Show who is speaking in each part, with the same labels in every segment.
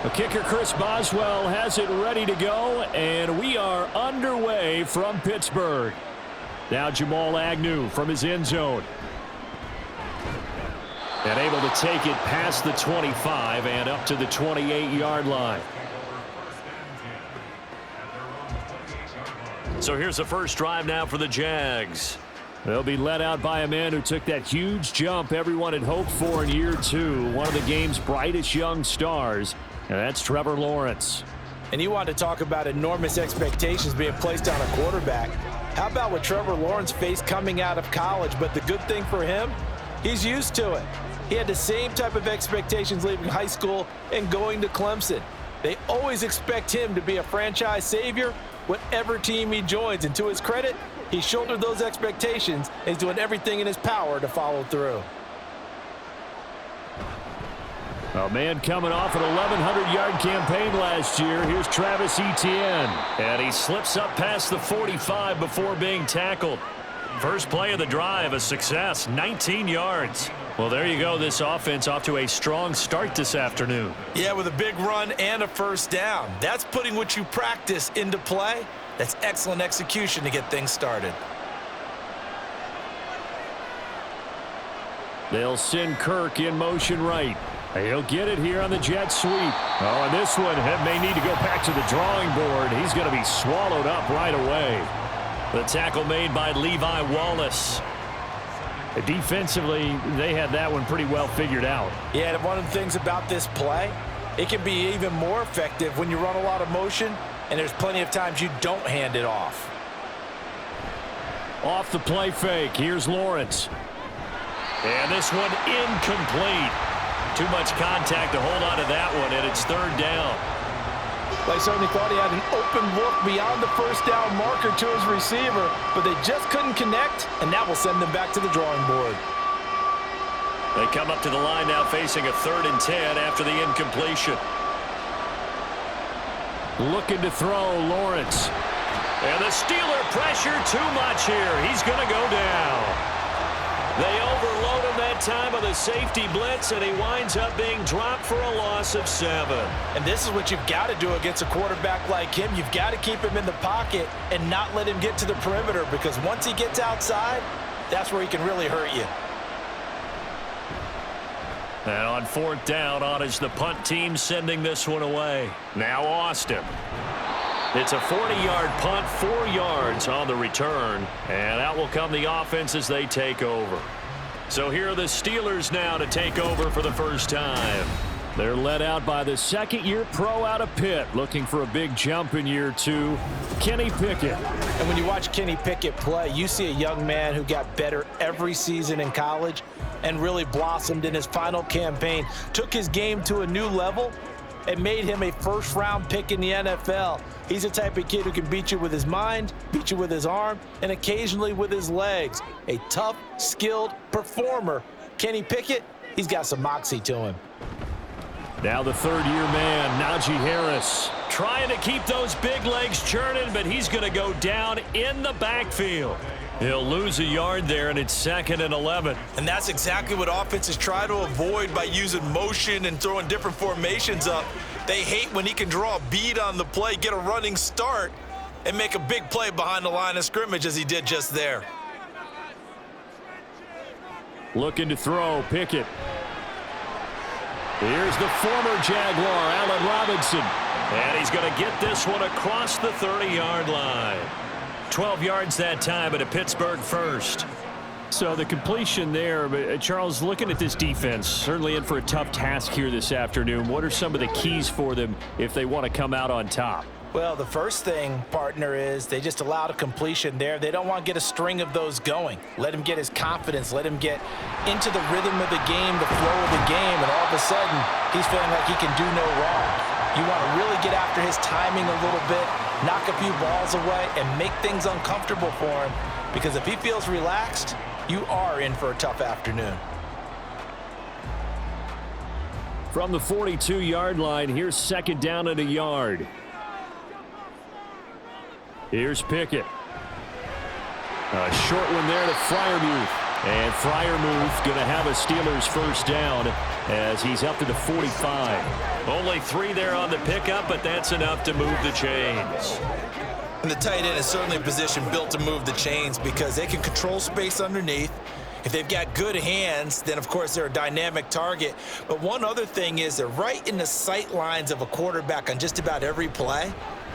Speaker 1: The kicker, Chris Boswell, has it ready to go, and we are underway from Pittsburgh. Now Jamal Agnew from his end zone. And able to take it past the 25 and up to the 28-yard line. So here's the first drive now for the Jags. They'll be led out by a man who took that huge jump everyone had hoped for in year two. One of the game's brightest young stars. And that's Trevor Lawrence.
Speaker 2: And you want to talk about enormous expectations being placed on a quarterback. How about what Trevor Lawrence faced coming out of college? But the good thing for him, he's used to it. He had the same type of expectations leaving high school and going to Clemson. They always expect him to be a franchise savior, whatever team he joins. And to his credit, he shouldered those expectations and he's doing everything in his power to follow through.
Speaker 1: A man coming off an 1,100-yard campaign last year. Here's Travis Etienne. And he slips up past the 45 before being tackled. First play of the drive, a success, 19 yards. Well, there you go. This offense off to a strong start this afternoon.
Speaker 2: Yeah, with a big run and a first down. That's putting what you practice into play. That's excellent execution to get things started.
Speaker 1: They'll send Kirk in motion right. He'll get it here on the jet sweep. Oh, and this one may need to go back to the drawing board. He's going to be swallowed up right away. The tackle made by Levi Wallace. Defensively, they had that one pretty well figured out.
Speaker 2: Yeah, and one of the things about this play, it can be even more effective when you run a lot of motion, and there's plenty of times you don't hand it off.
Speaker 1: Off the play fake, here's Lawrence. And this one incomplete. Too much contact to hold on to that one, and it's third down.
Speaker 2: They certainly thought he had an open look beyond the first down marker to his receiver, but they just couldn't connect, and that will send them back to the drawing board.
Speaker 1: They come up to the line now facing a 3rd and 10 after the incompletion. Looking to throw, Lawrence. And the Steeler pressure too much here. He's going to go down. They overload him that time with a safety blitz, and he winds up being dropped for a loss of 7.
Speaker 2: And this is what you've got to do against a quarterback like him. You've got to keep him in the pocket and not let him get to the perimeter, because once he gets outside, that's where he can really hurt you.
Speaker 1: And on 4th down, on is the punt team sending this one away. Now Austin. It's a 40-yard punt, 4 yards on the return. And out will come the offense as they take over. So here are the Steelers now to take over for the first time. They're led out by the second-year pro out of Pitt, looking for a big jump in year two, Kenny Pickett.
Speaker 2: And when you watch Kenny Pickett play, you see a young man who got better every season in college and really blossomed in his final campaign, took his game to a new level, and made him a first-round pick in the NFL. He's the type of kid who can beat you with his mind, beat you with his arm, and occasionally with his legs. A tough, skilled performer. Kenny Pickett, he's got some moxie to him.
Speaker 1: Now the 3rd-year man, Najee Harris, trying to keep those big legs churning, but he's going to go down in the backfield. He'll lose a yard there, and it's 2nd and 11.
Speaker 2: And that's exactly what offenses try to avoid by using motion and throwing different formations up. They hate when he can draw a bead on the play, get a running start, and make a big play behind the line of scrimmage as he did just there.
Speaker 1: Looking to throw, Pickett. Here's the former Jaguar, Allen Robinson. And he's going to get this one across the 30-yard line. 12 yards that time, but a Pittsburgh first. So the completion there, but Charles, looking at this defense, certainly in for a tough task here this afternoon. What are some of the keys for them if they want to come out on top?
Speaker 2: Well, the first thing, partner, is they just allowed a completion there. They don't want to get a string of those going. Let him get his confidence. Let him get into the rhythm of the game, the flow of the game, and all of a sudden, he's feeling like he can do no wrong. You want to really get after his timing a little bit, knock a few balls away, and make things uncomfortable for him, because if he feels relaxed, you are in for a tough afternoon.
Speaker 1: From the 42-yard line, here's 2nd down and a yard. Here's Pickett. A short one there to Freiermuth. And Freiermuth going to have a Steelers first down as he's up to the 45. Only 3 there on the pickup, but that's enough to move the chains.
Speaker 2: And the tight end is certainly a position built to move the chains because they can control space underneath. If they've got good hands, then, of course, they're a dynamic target. But one other thing is they're right in the sight lines of a quarterback on just about every play,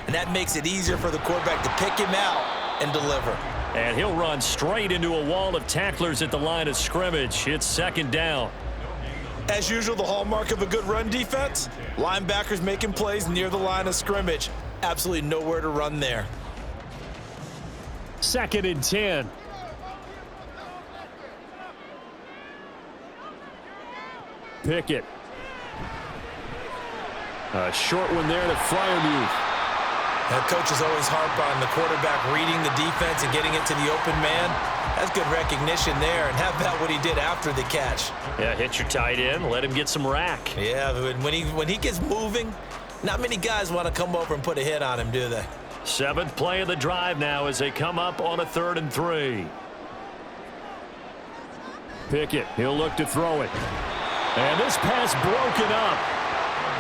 Speaker 2: and that makes it easier for the quarterback to pick him out and deliver.
Speaker 1: And he'll run straight into a wall of tacklers at the line of scrimmage. It's second down.
Speaker 2: As usual, the hallmark of a good run defense, linebackers making plays near the line of scrimmage. Absolutely nowhere to run there.
Speaker 1: Second and 10. Pickett. A short one there to Freiermuth.
Speaker 2: Now, coaches always harp on the quarterback reading the defense and getting it to the open man. That's good recognition there. And how about what he did after the catch?
Speaker 1: Yeah, hit your tight end, let him get some rack.
Speaker 2: Yeah, when he gets moving, not many guys want to come over and put a hit on him, do they?
Speaker 1: 7th play of the drive now as they come up on a 3rd and 3. Pickett, he'll look to throw it. And this pass broken up.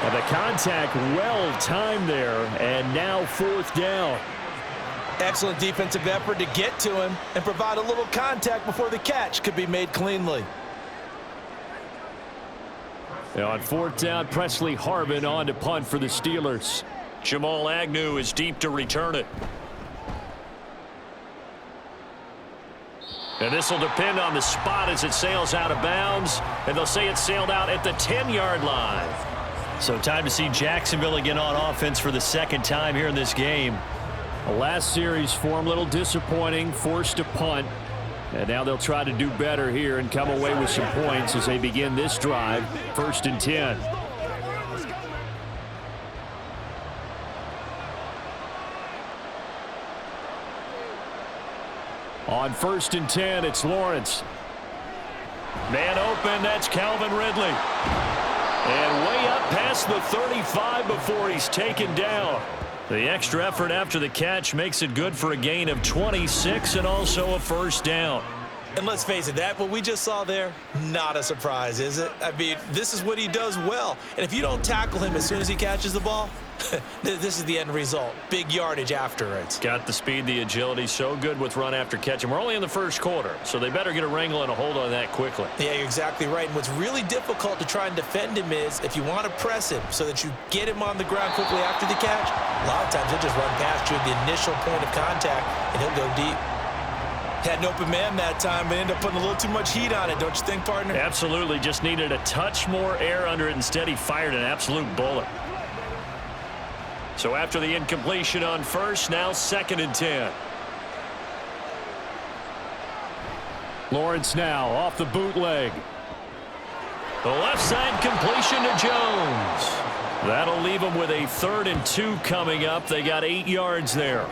Speaker 1: And the contact well timed there, and now 4th down.
Speaker 2: Excellent defensive effort to get to him and provide a little contact before the catch could be made cleanly.
Speaker 1: Now on 4th down, Presley Harvin on to punt for the Steelers. Jamal Agnew is deep to return it. And this will depend on the spot as it sails out of bounds. And they'll say it sailed out at the 10-yard line. So time to see Jacksonville again on offense for the 2nd time here in this game. The last series for them, a little disappointing, forced to punt. And now they'll try to do better here and come away with some points as they begin this drive. 1st and 10. On 1st and 10, it's Lawrence. Man open, that's Calvin Ridley. And way up past the 35 before he's taken down. The extra effort after the catch makes it good for a gain of 26 and also a first down.
Speaker 2: And let's face it, what we just saw there, not a surprise, is it? I mean, this is what he does well. And if you don't tackle him as soon as he catches the ball, this is the end result. Big yardage afterwards.
Speaker 1: Got the speed, the agility, so good with run after catch. And we're only in the 1st quarter, so they better get a wrangle and a hold on that quickly.
Speaker 2: Yeah, you're exactly right. And what's really difficult to try and defend him is if you want to press him so that you get him on the ground quickly after the catch, a lot of times he'll just run past you at the initial point of contact, and he'll go deep. Had an open man that time, but ended up putting a little too much heat on it, don't you think, partner?
Speaker 1: Absolutely. Just needed a touch more air under it. Instead, he fired an absolute bullet. So after the incompletion on 1st, now 2nd and 10. Lawrence now off the bootleg. The left side completion to Jones. That'll leave them with a 3rd and 2 coming up. They got 8 yards there.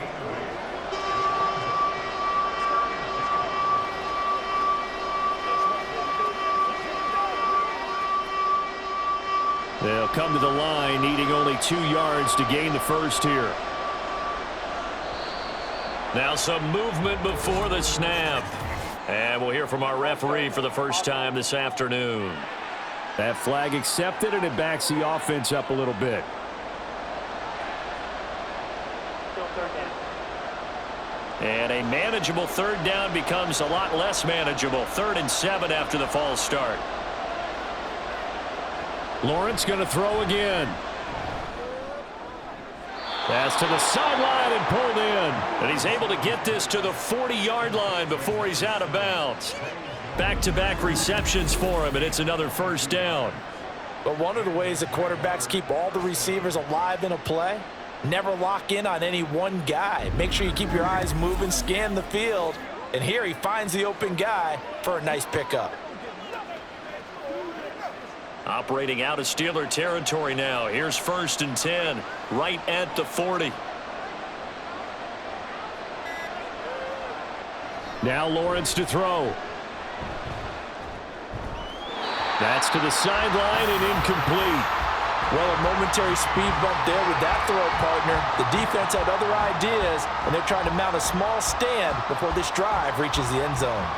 Speaker 1: They'll come to the line, needing only 2 yards to gain the first here. Now some movement before the snap. And we'll hear from our referee for the first time this afternoon. That flag accepted, and it backs the offense up a little bit. And a manageable 3rd down becomes a lot less manageable. 3rd and 7 after the false start. Lawrence going to throw again. Pass to the sideline and pulled in. And he's able to get this to the 40-yard line before he's out of bounds. Back-to-back receptions for him, and it's another first down.
Speaker 2: But one of the ways that quarterbacks keep all the receivers alive in a play, never lock in on any one guy. Make sure you keep your eyes moving, scan the field. And here he finds the open guy for a nice pickup.
Speaker 1: Operating out of Steeler territory now. Here's 1st and 10, right at the 40. Now Lawrence to throw. That's to the sideline and incomplete.
Speaker 2: Well, a momentary speed bump there with that throw, partner. The defense had other ideas, and they're trying to mount a small stand before this drive reaches the end zone.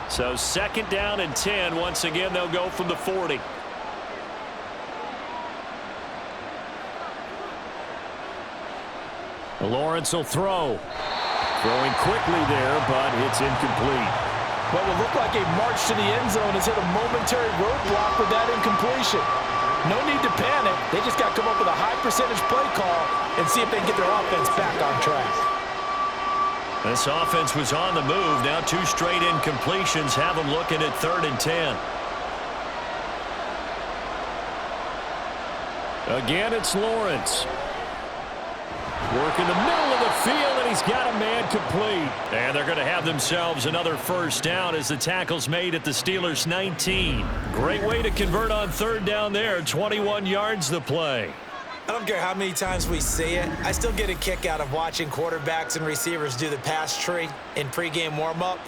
Speaker 1: So 2nd down and 10. Once again, they'll go from the 40. Lawrence will throw. Throwing quickly there, but it's incomplete.
Speaker 2: What will look like a march to the end zone has hit a momentary roadblock with that incompletion. No need to panic. They just got to come up with a high percentage play call and see if they can get their offense back on track.
Speaker 1: This offense was on the move. Now 2 straight incompletions have them looking at 3rd and 10. Again, it's Lawrence. Work in the middle of the field, and he's got a man complete. And they're going to have themselves another 1st down as the tackle's made at the Steelers' 19. Great way to convert on 3rd down there. 21 yards the play.
Speaker 2: I don't care how many times we see it. I still get a kick out of watching quarterbacks and receivers do the pass tree in pregame warm-up.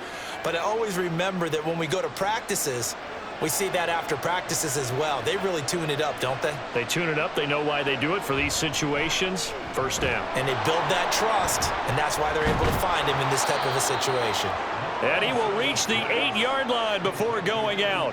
Speaker 2: But I always remember that when we go to practices, we see that after practices as well. They really tune it up, don't they?
Speaker 1: They tune it up. They know why they do it for these situations. 1st down.
Speaker 2: And they build that trust, and that's why they're able to find him in this type of a situation.
Speaker 1: And he will reach the 8-yard line before going out.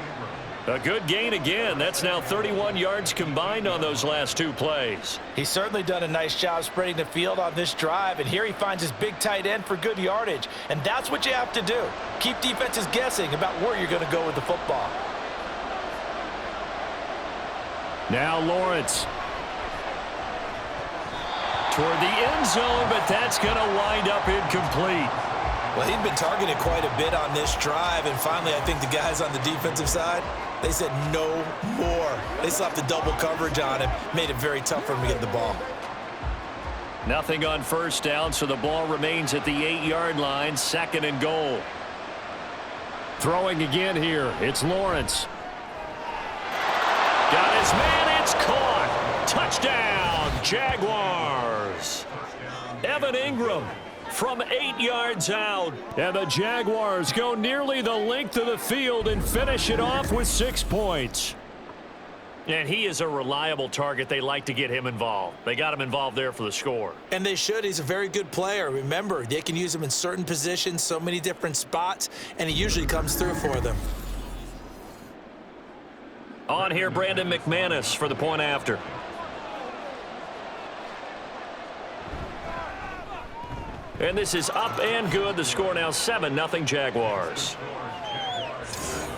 Speaker 1: A good gain again. That's now 31 yards combined on those last 2 plays.
Speaker 2: He's certainly done a nice job spreading the field on this drive, and here he finds his big tight end for good yardage. And that's what you have to do. Keep defenses guessing about where you're going to go with the football.
Speaker 1: Now Lawrence. Toward the end zone, but that's going to wind up incomplete.
Speaker 2: Well, he'd been targeted quite a bit on this drive, and finally I think the guys on the defensive side, they said no more. They slapped the double coverage on him, made it very tough for him to get the ball.
Speaker 1: Nothing on 1st down, so the ball remains at the 8-yard line, 2nd and goal. Throwing again here, it's Lawrence. Got his man, it's caught. Touchdown, Jaguars. Evan Ingram from 8 yards out. And the Jaguars go nearly the length of the field and finish it off with 6 points. And he is a reliable target. They like to get him involved. They got him involved there for the score.
Speaker 2: And they should. He's a very good player. Remember, they can use him in certain positions, so many different spots, and he usually comes through for them.
Speaker 1: On here, Brandon McManus for the point after. And this is up and good. The score now 7-0 Jaguars.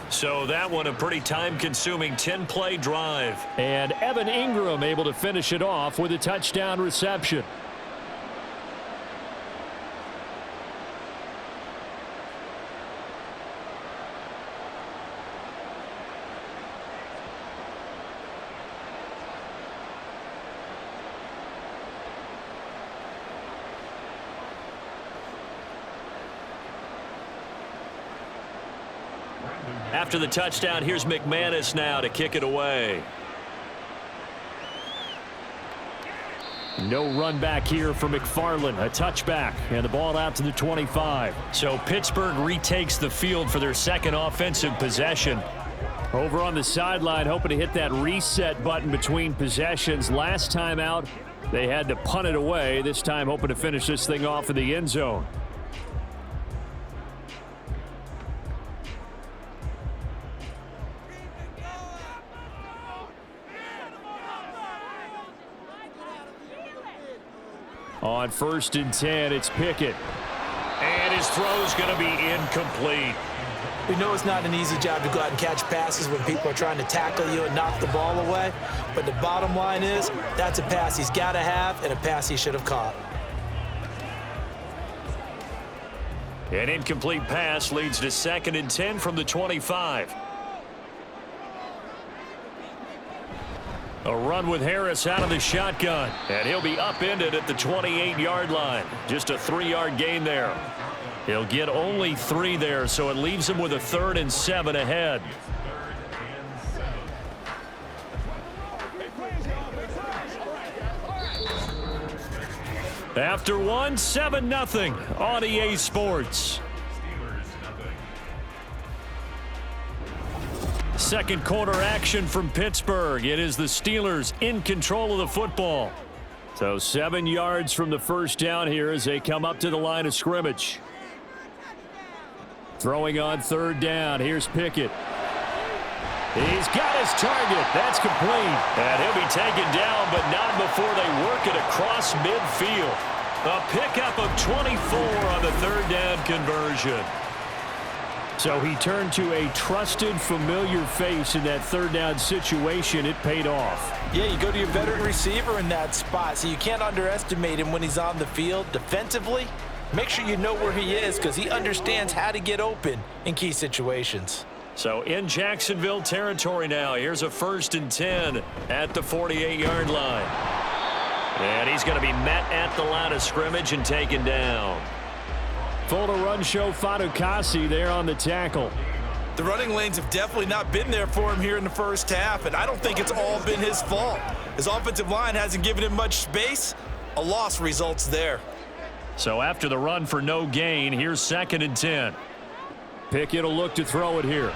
Speaker 1: So that one a pretty time-consuming 10-play drive. And Evan Ingram able to finish it off with a touchdown reception. After the touchdown, here's McManus now to kick it away. No run back here for McFarland. A touchback, and the ball out to the 25. So Pittsburgh retakes the field for their 2nd offensive possession. Over on the sideline, hoping to hit that reset button between possessions. Last time out, they had to punt it away. This time, hoping to finish this thing off in the end zone. On 1st and 10, it's Pickett. And his throw's going to be incomplete.
Speaker 2: We know it's not an easy job to go out and catch passes when people are trying to tackle you and knock the ball away. But the bottom line is, that's a pass he's got to have and a pass he should have caught.
Speaker 1: An incomplete pass leads to 2nd and 10 from the 25. A run with Harris out of the shotgun. And he'll be upended at the 28-yard line. Just a 3-yard gain there. He'll get only 3 there, so it leaves him with a 3rd and 7 ahead. After one, 7-0 on EA Sports. Second quarter action from Pittsburgh. It is the Steelers in control of the football. So 7 yards from the 1st down here as they come up to the line of scrimmage. Throwing on third down. Here's Pickett. He's got his target. That's complete. And he'll be taken down, but not before they work it across midfield. A pickup of 24 on the third down conversion. So he turned to a trusted, familiar face in that third down situation. It paid off.
Speaker 2: Yeah, you go to your veteran receiver in that spot, so you can't underestimate him when he's on the field. Defensively, make sure you know where he is because he understands how to get open in key situations.
Speaker 1: So in Jacksonville territory now, here's a 1st and 10 at the 48-yard line. And he's going to be met at the line of scrimmage and taken down. Full to run show Fatukasi there on the tackle.
Speaker 2: The running lanes have definitely not been there for him here in the first half, and I don't think it's all been his fault. His offensive line hasn't given him much space. A loss results there.
Speaker 1: So after the run for no gain, here's 2nd and 10. Pickett will look to throw it here.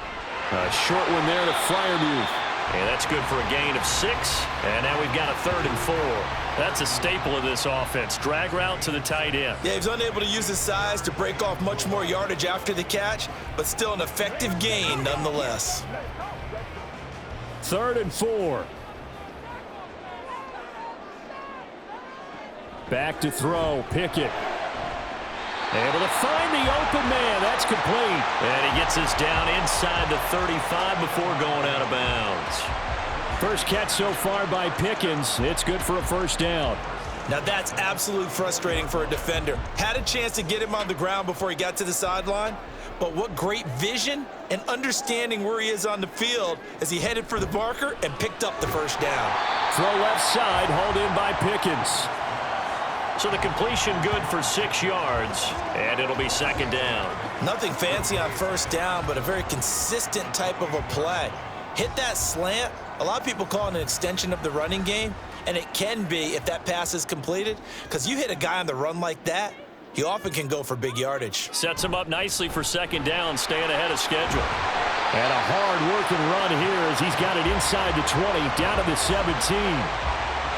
Speaker 1: A short one there to Freiermuth. And that's good for a gain of 6. And now we've got a 3rd and 4. That's a staple of this offense. Drag route to the tight end.
Speaker 2: Yeah, he's unable to use his size to break off much more yardage after the catch, but still an effective gain nonetheless.
Speaker 1: 3rd and 4. Back to throw. Pickett. Able to find the open man. That's complete. And he gets us down inside the 35 before going out of bounds. First catch so far by Pickens. It's good for a 1st down.
Speaker 2: Now that's absolutely frustrating for a defender. Had a chance to get him on the ground before he got to the sideline, but what great vision and understanding where he is on the field as he headed for the marker and picked up the 1st down.
Speaker 1: Throw left side, hauled in by Pickens. So the completion good for 6 yards, and it'll be 2nd down.
Speaker 2: Nothing fancy on 1st down, but a very consistent type of a play. Hit that slant. A lot of people call it an extension of the running game, and it can be if that pass is completed, because you hit a guy on the run like that, he often can go for big yardage.
Speaker 1: Sets him up nicely for 2nd down, staying ahead of schedule. And a hard-working run here as he's got it inside the 20, down to the 17.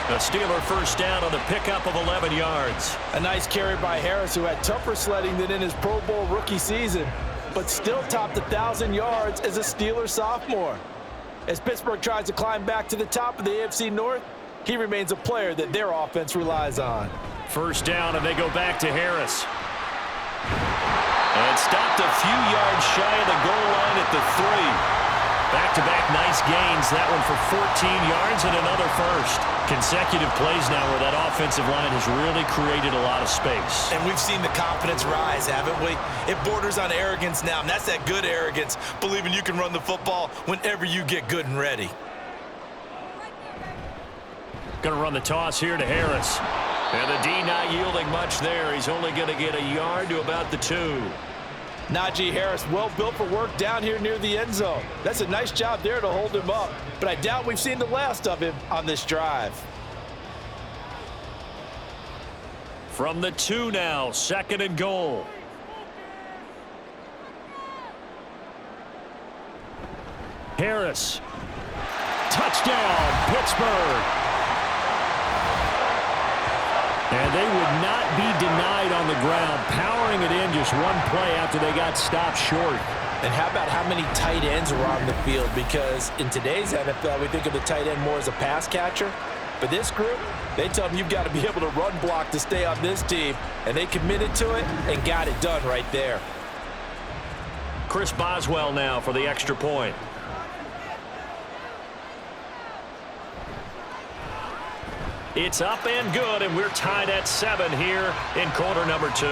Speaker 1: A Steeler 1st down on the pickup of 11 yards.
Speaker 2: A nice carry by Harris, who had tougher sledding than in his Pro Bowl rookie season, but still topped 1,000 yards as a Steeler sophomore. As Pittsburgh tries to climb back to the top of the AFC North, he remains a player that their offense relies on.
Speaker 1: 1st down, and they go back to Harris. And stopped a few yards shy of the goal line at the 3. Back-to-back nice gains. That one for 14 yards and another 1st. Consecutive plays now where that offensive line has really created a lot of space.
Speaker 2: And we've seen the confidence rise, haven't we? It borders on arrogance now, and that's that good arrogance, believing you can run the football whenever you get good and ready.
Speaker 1: Going to run the toss here to Harris. And the D not yielding much there. He's only going to get a yard to about the 2.
Speaker 2: Najee Harris, well built for work down here near the end zone. That's a nice job there to hold him up, but I doubt we've seen the last of him on this drive.
Speaker 1: From the 2 now, 2nd and goal. Harris. Touchdown, Pittsburgh. And they would not be denied on the ground, powering it in just one play after they got stopped short.
Speaker 2: And how about how many tight ends were on the field? Because in today's NFL, we think of the tight end more as a pass catcher. But this group, they tell them you've got to be able to run block to stay on this team. And they committed to it and got it done right there.
Speaker 1: Chris Boswell now for the extra point. It's up and good, and we're tied at 7 here in quarter number 2. A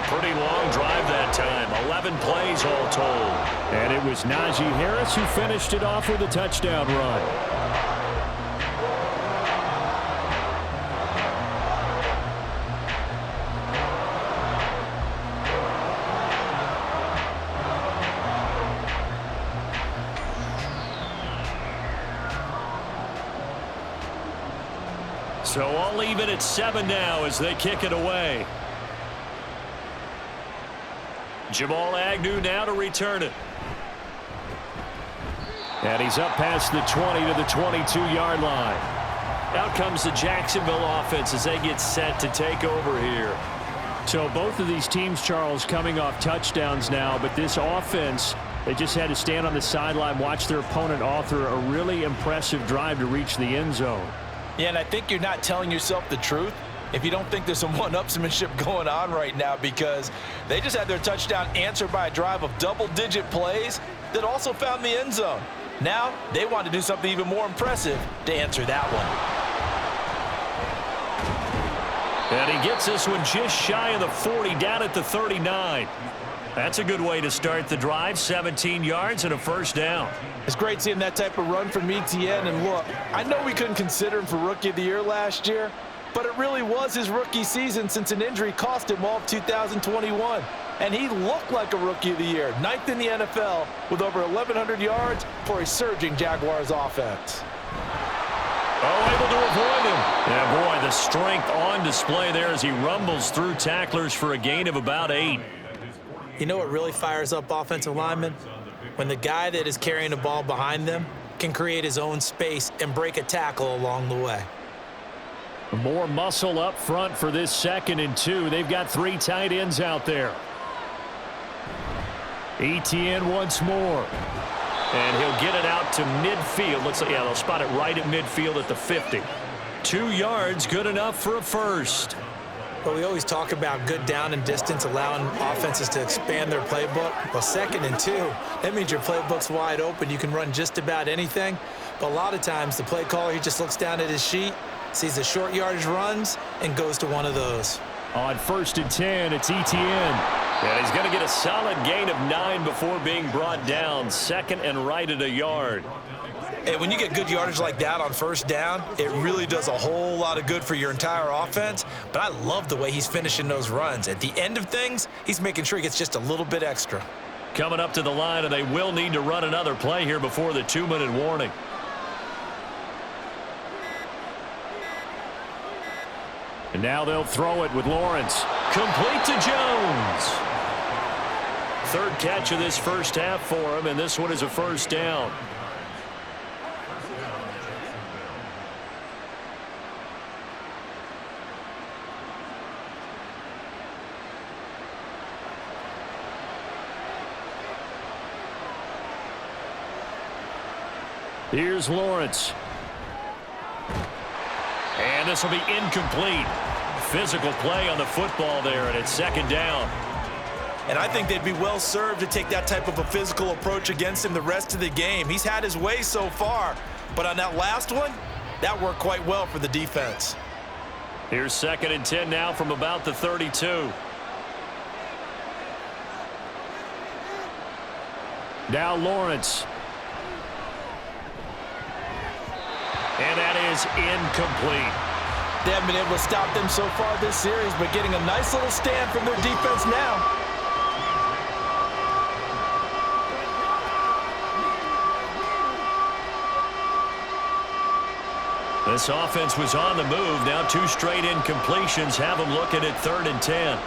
Speaker 1: pretty long drive that time, 11 plays all told. And it was Najee Harris who finished it off with a touchdown run. So all even at 7 now as they kick it away. Jamal Agnew now to return it. And he's up past the 20 to the 22-yard line. Out comes the Jacksonville offense as they get set to take over here. So both of these teams, Charles, coming off touchdowns now, but this offense, they just had to stand on the sideline, watch their opponent author a really impressive drive to reach the end zone.
Speaker 2: Yeah, and I think you're not telling yourself the truth if you don't think there's some one-upsmanship going on right now, because they just had their touchdown answered by a drive of double-digit plays that also found the end zone. Now they want to do something even more impressive to answer that one.
Speaker 1: And he gets this one just shy of the 40, down at the 39. That's a good way to start the drive, 17 yards and a first down.
Speaker 2: It's great seeing that type of run from ETN. And look, I know we couldn't consider him for Rookie of the Year last year, but it really was his rookie season since an injury cost him all of 2021. And he looked like a Rookie of the Year, 9th in the NFL with over 1,100 yards for a surging Jaguars offense.
Speaker 1: Oh, able to avoid him. Yeah, boy, the strength on display there as he rumbles through tacklers for a gain of about 8.
Speaker 2: You know what really fires up offensive linemen? When the guy that is carrying the ball behind them can create his own space and break a tackle along the way.
Speaker 1: More muscle up front for this 2nd and 2. They've got 3 tight ends out there. ETN once more. And he'll get it out to midfield. Looks like, yeah, they'll spot it right at midfield at the 50. 2 yards, good enough for a first.
Speaker 2: But we always talk about good down and distance, allowing offenses to expand their playbook. Well, 2nd and 2, that means your playbook's wide open. You can run just about anything. But a lot of times, the play caller, he just looks down at his sheet, sees the short yardage runs, and goes to one of those.
Speaker 1: On 1st and 10, it's ETN. And he's going to get a solid gain of 9 before being brought down. 2nd and right at a yard.
Speaker 2: And when you get good yardage like that on 1st down, it really does a whole lot of good for your entire offense. But I love the way he's finishing those runs. At the end of things, he's making sure he gets just a little bit extra.
Speaker 1: Coming up to the line, and they will need to run another play here before the 2-minute warning. And now they'll throw it with Lawrence. Complete to Jones. 3rd catch of this first half for him, and this one is a first down. Here's Lawrence. And this will be incomplete. Physical play on the football there, and it's 2nd down.
Speaker 2: And I think they'd be well served to take that type of a physical approach against him the rest of the game. He's had his way so far, but on that last one, that worked quite well for the defense.
Speaker 1: Here's 2nd and 10 now from about the 32. Now Lawrence. And that is incomplete.
Speaker 2: They haven't been able to stop them so far this series, but getting a nice little stand from their defense now.
Speaker 1: This offense was on the move. Now 2 straight incompletions have them looking at 3rd and 10.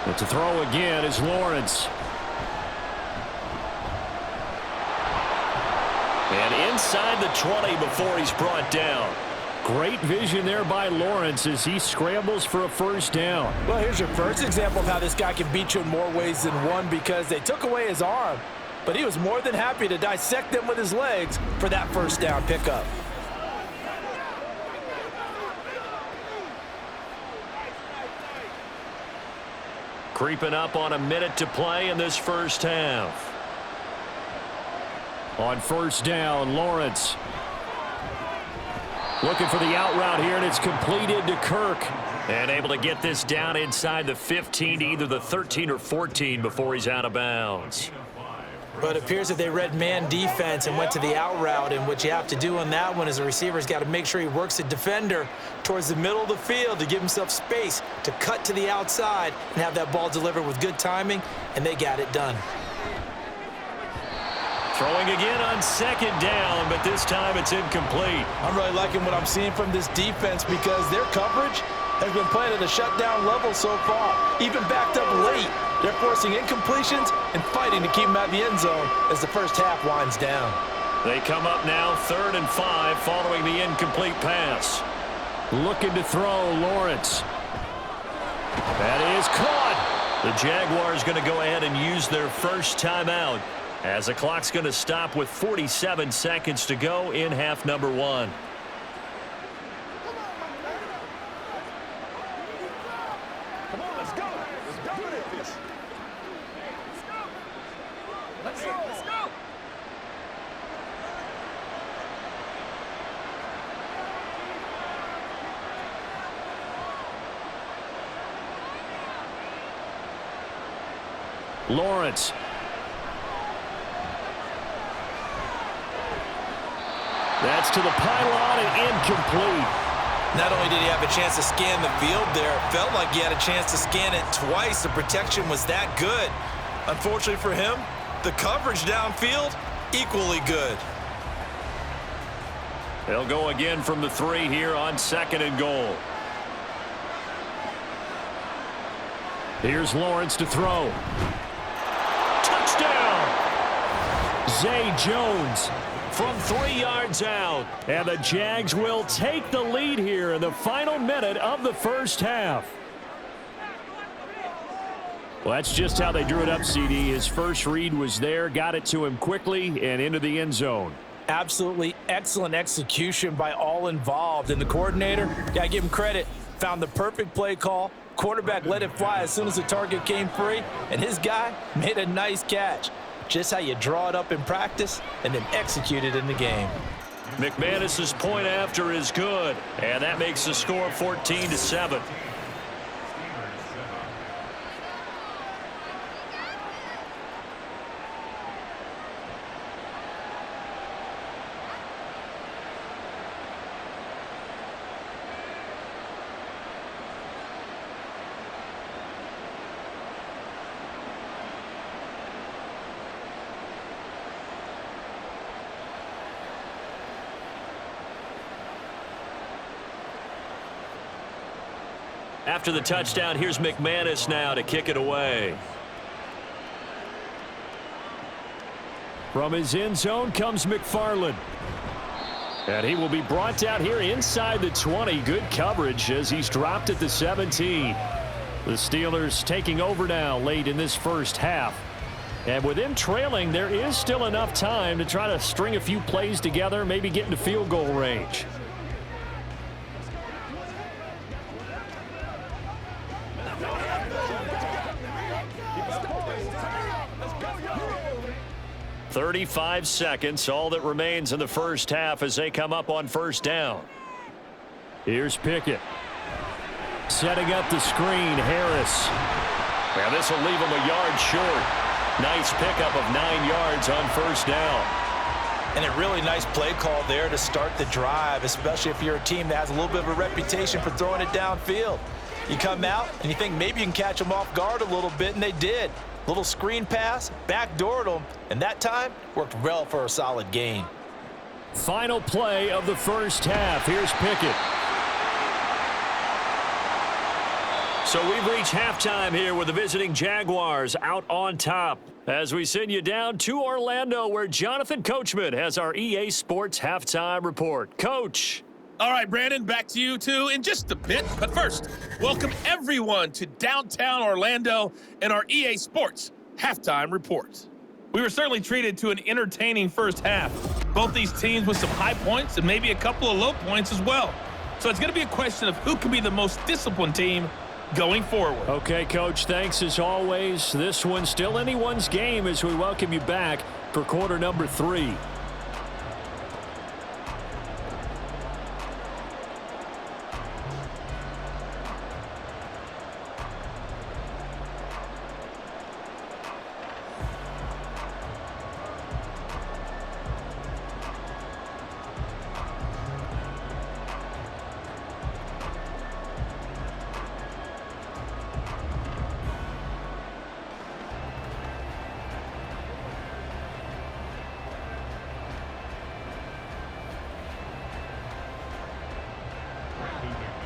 Speaker 1: But to throw again is Lawrence. And inside the 20 before he's brought down. Great vision there by Lawrence as he scrambles for a first down.
Speaker 2: Well, here's your first example of how this guy can beat you in more ways than one, because they took away his arm, but he was more than happy to dissect them with his legs for that first down pickup.
Speaker 1: Creeping up on a minute to play in this first half. On 1st down, Lawrence. Looking for the out route here, and it's completed to Kirk. And able to get this down inside the 15 to either the 13 or 14 before he's out of bounds.
Speaker 2: But it appears that they read man defense and went to the out route, and what you have to do on that one is the receiver's got to make sure he works the defender towards the middle of the field to give himself space to cut to the outside and have that ball delivered with good timing, and they got it done.
Speaker 1: Throwing again on 2nd down, but this time it's incomplete.
Speaker 2: I'm really liking what I'm seeing from this defense, because their coverage has been playing at a shutdown level so far. Even backed up late, they're forcing incompletions and fighting to keep them out of the end zone as the first half winds down.
Speaker 1: They come up now 3rd and 5 following the incomplete pass. Looking to throw, Lawrence. That is caught. The Jaguars going to go ahead and use their first timeout as the clock's going to stop with 47 seconds to go in half number one.
Speaker 3: Come on, let's go. Let's go with this. Let's go. Let's go.
Speaker 1: Lawrence. That's to the pylon and incomplete.
Speaker 2: Not only did he have a chance to scan the field there, it felt like he had a chance to scan it twice. The protection was that good. Unfortunately for him, the coverage downfield, equally good.
Speaker 1: They'll go again from the 3 here on 2nd and goal. Here's Lawrence to throw. Touchdown! Zay Jones from 3 yards out. And the Jags will take the lead here in the final minute of the first half. Well, that's just how they drew it up, CD. His first read was there, got it to him quickly, and into the end zone.
Speaker 2: Absolutely excellent execution by all involved. And the coordinator, gotta give him credit, found the perfect play call. Quarterback let it fly as soon as the target came free, and his guy made a nice catch. Just how you draw it up in practice and then execute it in the game.
Speaker 1: McManus's point after is good, and that makes the score 14-7. After the touchdown, here's McManus now to kick it away. From his end zone comes McFarland. And he will be brought down here inside the 20. Good coverage as he's dropped at the 17. The Steelers taking over now late in this first half. And with them trailing, there is still enough time to try to string a few plays together, maybe get into field goal range. 35 seconds, all that remains in the first half as they come up on first down. Here's Pickett. Setting up the screen, Harris. Now this will leave him a yard short. Nice pickup of 9 yards on first down.
Speaker 2: And a really nice play call there to start the drive, especially if you're a team that has a little bit of a reputation for throwing it downfield. You come out and you think maybe you can catch them off guard a little bit, and they did. Little screen pass, backdoored them, and that time worked well for a solid gain.
Speaker 1: Final play of the first half. Here's Pickett. So we've reached halftime here with the visiting Jaguars out on top as we send you down to Orlando where Jonathan Coachman has our EA Sports halftime report. Coach.
Speaker 4: All right, Brandon, back to you two in just a bit. But first, welcome everyone to downtown Orlando and our EA Sports halftime report. We were certainly treated to an entertaining first half. Both these teams with some high points and maybe a couple of low points as well. So it's going to be a question of who can be the most disciplined team going forward.
Speaker 1: Okay, Coach, thanks as always. This one's still anyone's game as we welcome you back for quarter number 3.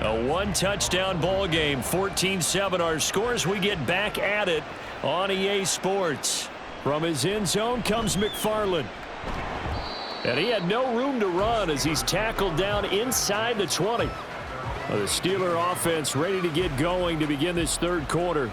Speaker 1: A one-touchdown ball game, 14-7 our scores. We get back at it on EA Sports. From his end zone comes McFarland. And he had no room to run as he's tackled down inside the 20. Well, the Steeler offense ready to get going to begin this third quarter.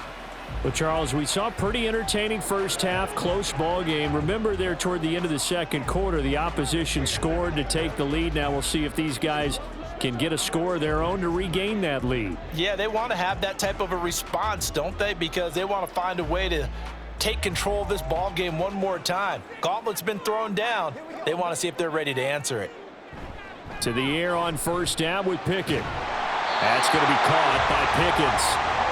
Speaker 1: Well, Charles, we saw a pretty entertaining first half, close ball game. Remember there toward the end of the second quarter, the opposition scored to take the lead. Now we'll see if these guys can get a score of their own to regain that lead.
Speaker 2: Yeah, they want to have that type of a response, don't they? Because they want to find a way to take control of this ball game one more time. Gauntlet's been thrown down. They want to see if they're ready to answer it.
Speaker 1: To the air on first down with Pickett. That's going to be caught by Pickens.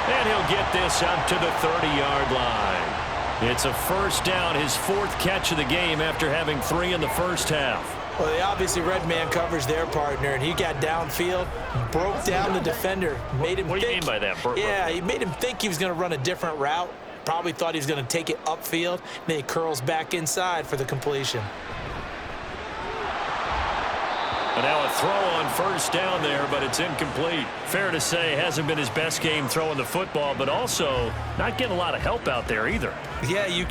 Speaker 1: And he'll get this up to the 30-yard line. It's a first down, his fourth catch of the game after having 3 in the first half.
Speaker 2: Well, they obviously red man covers their partner, and he got downfield, broke down the defender, made him
Speaker 1: What do you mean by that?
Speaker 2: Yeah, he made him think he was going to run a different route. Probably thought he was going to take it upfield. Then he curls back inside for the completion.
Speaker 1: And now a throw on first down there, but it's incomplete. Fair to say, hasn't been his best game throwing the football, but also not getting a lot of help out there either.
Speaker 2: Yeah, you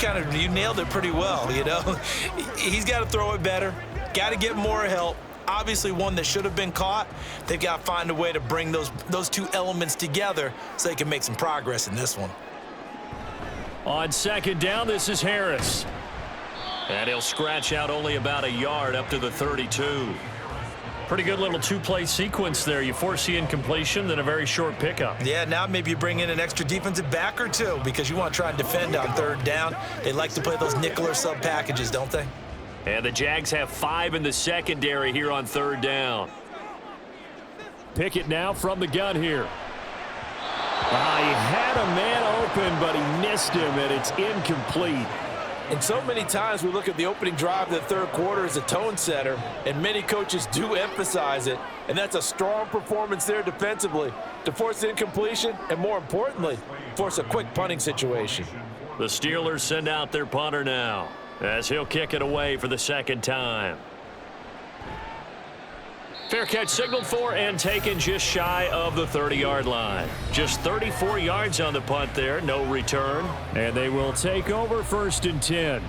Speaker 2: nailed it pretty well, you know. He's got to throw it better. Got to get more help. Obviously one that should have been caught. They've got to find a way to bring those two elements together so they can make some progress in this one.
Speaker 1: On second down, this is Harris. And he'll scratch out only about a yard up to the 32. Pretty good little two-play sequence there. You force the incompletion, then a very short pickup.
Speaker 2: Yeah, now maybe you bring in an extra defensive back or two because you want to try and defend on third down. They like to play those nickel or sub packages, don't they?
Speaker 1: And the Jags have 5 in the secondary here on third down. Pickett now from the gun here. He had a man open, but he missed him, and it's incomplete.
Speaker 2: And so many times we look at the opening drive of the third quarter as a tone setter, and many coaches do emphasize it, and that's a strong performance there defensively to force incompletion and, more importantly, force a quick punting situation.
Speaker 1: The Steelers send out their punter now as he'll kick it away for the second time. Fair catch signaled for and taken just shy of the 30-yard line. Just 34 yards on the punt there, no return. And they will take over first and 10.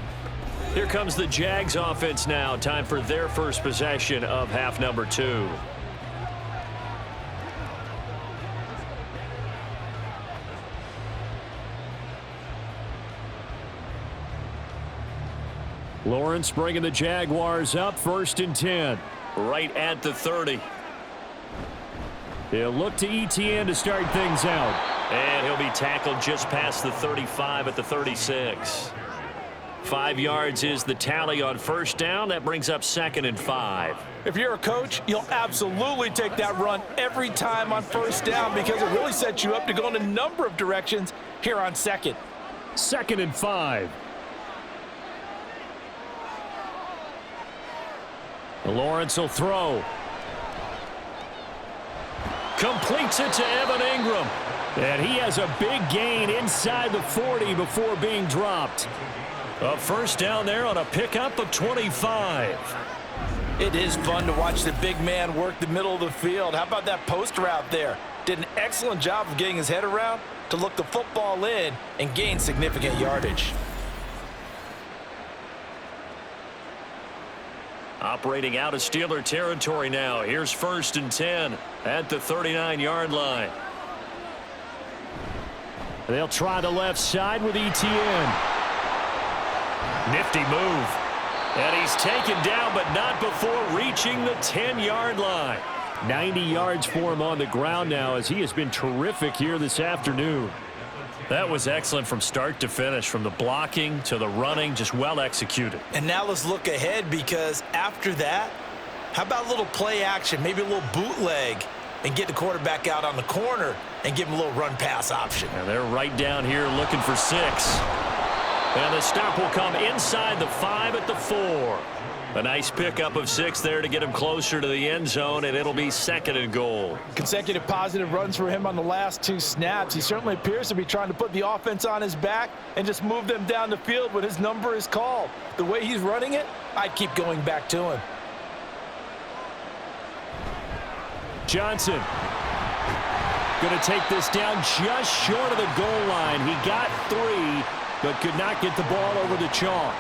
Speaker 1: Here comes the Jags offense now. Time for their first possession of half number 2. Lawrence bringing the Jaguars up first and 10. Right at the 30. He'll look to ETN to start things out. And he'll be tackled just past the 35 at the 36. 5 yards is the tally on first down. That brings up second and 5.
Speaker 2: If you're a coach, you'll absolutely take that run every time on first down because it really sets you up to go in a number of directions here on second.
Speaker 1: Second and 5. Lawrence will throw. Completes it to Evan Ingram. And he has a big gain inside the 40 before being dropped. A first down there on a pickup of 25.
Speaker 2: It is fun to watch the big man work the middle of the field. How about that post route there? Did an excellent job of getting his head around to look the football in and gain significant yardage.
Speaker 1: Operating out of Steeler territory now. Here's first and 10 at the 39-yard line. They'll try the left side with ETN. Nifty move. And he's taken down, but not before reaching the 10-yard line. 90 yards for him on the ground now as he has been terrific here this afternoon. That was excellent from start to finish, from the blocking to the running, just well executed.
Speaker 2: And now let's look ahead because after that, how about a little play action, maybe a little bootleg, and get the quarterback out on the corner and give him a little run-pass option.
Speaker 1: And they're right down here looking for 6. And the stop will come inside the 5 at the 4. A nice pickup of 6 there to get him closer to the end zone, and it'll be second and goal.
Speaker 2: Consecutive positive runs for him on the last 2 snaps. He certainly appears to be trying to put the offense on his back and just move them down the field when his number is called. The way he's running it, I'd keep going back to him.
Speaker 1: Johnson going to take this down just short of the goal line. He got 3, but could not get the ball over the chalk.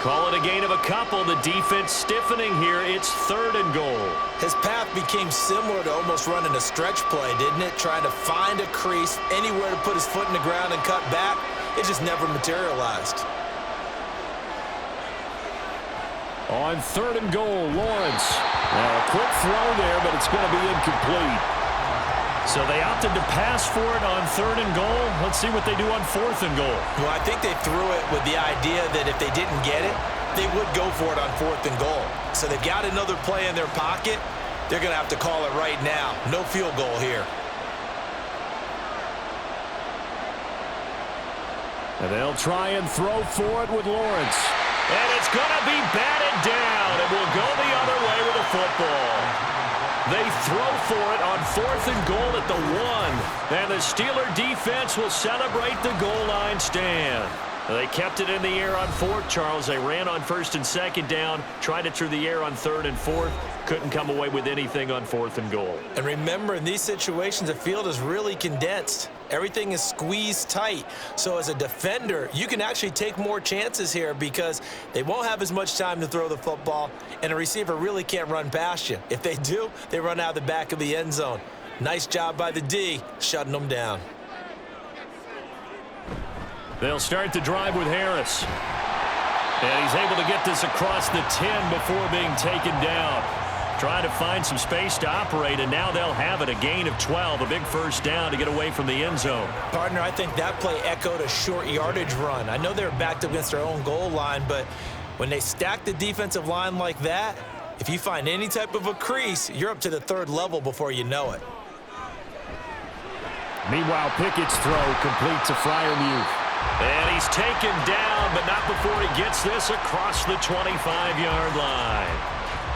Speaker 1: Call it a gain of a couple. The defense stiffening here. It's 3rd and goal.
Speaker 2: His path became similar to almost running a stretch play, didn't it? Trying to find a crease, anywhere to put his foot in the ground and cut back. It just never materialized.
Speaker 1: On 3rd and goal, Lawrence. Now a quick throw there, but it's going to be incomplete. So they opted to pass for it on 3rd and goal. Let's see what they do on 4th and goal.
Speaker 2: Well, I think they threw it with the idea that if they didn't get it, they would go for it on 4th and goal. So they've got another play in their pocket. They're going to have to call it right now. No field goal here.
Speaker 1: And they'll try and throw for it with Lawrence. And it's going to be batted down. It will go the other way with the football. They throw for it on 4th and goal at the 1. And the Steeler defense will celebrate the goal line stand. They kept it in the air on 4th, Charles. They ran on 1st and 2nd down, tried it through the air on 3rd and 4th. Couldn't come away with anything on 4th and goal.
Speaker 2: And remember, in these situations, the field is really condensed. Everything is squeezed tight. So as a defender, you can actually take more chances here because they won't have as much time to throw the football, and a receiver really can't run past you. If they do, they run out the back of the end zone. Nice job by the D, shutting them down.
Speaker 1: They'll start the drive with Harris. And he's able to get this across the 10 before being taken down. Trying to find some space to operate, and now they'll have it. A gain of 12, a big first down to get away from the end zone.
Speaker 2: Partner, I think that play echoed a short yardage run. I know they were backed up against their own goal line, but when they stack the defensive line like that, if you find any type of a crease, you're up to the 3rd level before you know it.
Speaker 1: Meanwhile, Pickett's throw complete to Freiermuth. And he's taken down, but not before he gets this across the 25-yard line.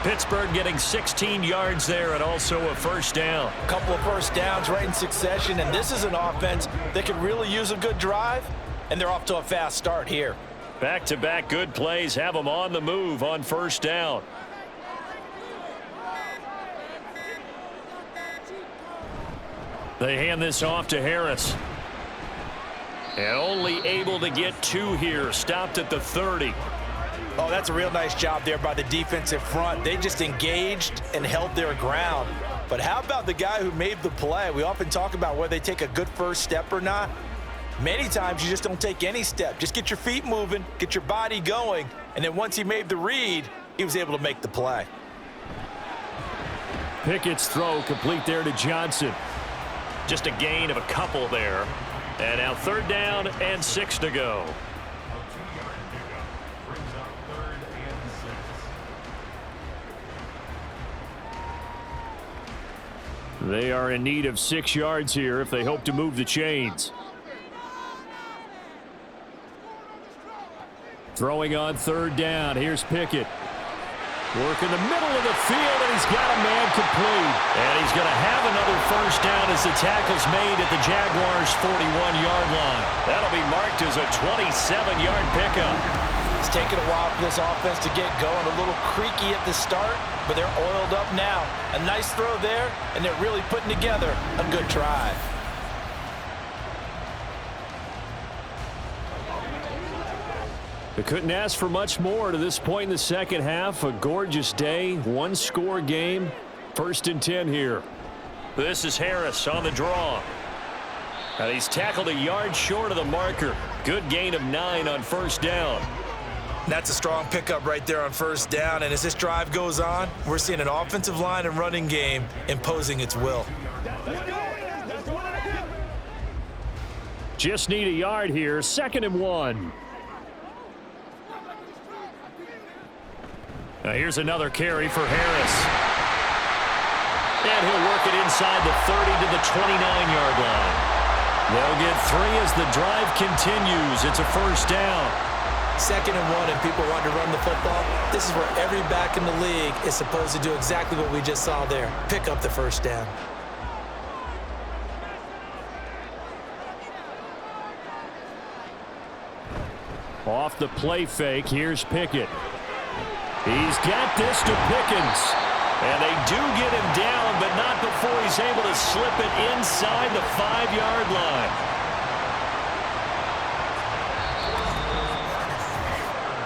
Speaker 1: Pittsburgh getting 16 yards there and also a first down.
Speaker 2: A couple of first downs right in succession, and this is an offense that could really use a good drive, and they're off to a fast start here.
Speaker 1: Back-to-back good plays have them on the move on first down. They hand this off to Harris. And only able to get 2 here, stopped at the 30.
Speaker 2: Oh, that's a real nice job there by the defensive front. They just engaged and held their ground. But how about the guy who made the play? We often talk about whether they take a good first step or not. Many times you just don't take any step. Just get your feet moving, get your body going, and then once he made the read, he was able to make the play.
Speaker 1: Pickett's throw complete there to Johnson. Just a gain of a couple there. And now 3rd down and 6 to go. They are in need of 6 yards here if they hope to move the chains. Throwing on 3rd down. Here's Pickett. Work in the middle of the field, and he's got a man complete. And he's going to have another first down as the tackle's made at the Jaguars' 41-yard line. That'll be marked as a 27-yard pickup.
Speaker 2: It's taken a while for this offense to get going. A little creaky at the start, but they're oiled up now. A nice throw there, and they're really putting together a good drive.
Speaker 1: They couldn't ask for much more to this point in the second half. A gorgeous day, 1-score game. 1st and 10 here. This is Harris on the draw. And he's tackled a yard short of the marker. Good gain of 9 on first down.
Speaker 2: That's a strong pickup right there on first down. And as this drive goes on, we're seeing an offensive line and running game imposing its will.
Speaker 1: Just need a yard here. 2nd and 1. Now here's another carry for Harris. And he'll work it inside the 30 to the 29-yard line. They'll get 3 as the drive continues. It's a first down.
Speaker 2: 2nd and 1, and people want to run the football. This is where every back in the league is supposed to do exactly what we just saw there. Pick up the first down.
Speaker 1: Off the play fake, here's Pickett. He's got this to Pickens. And they do get him down, but not before he's able to slip it inside the 5-yard line.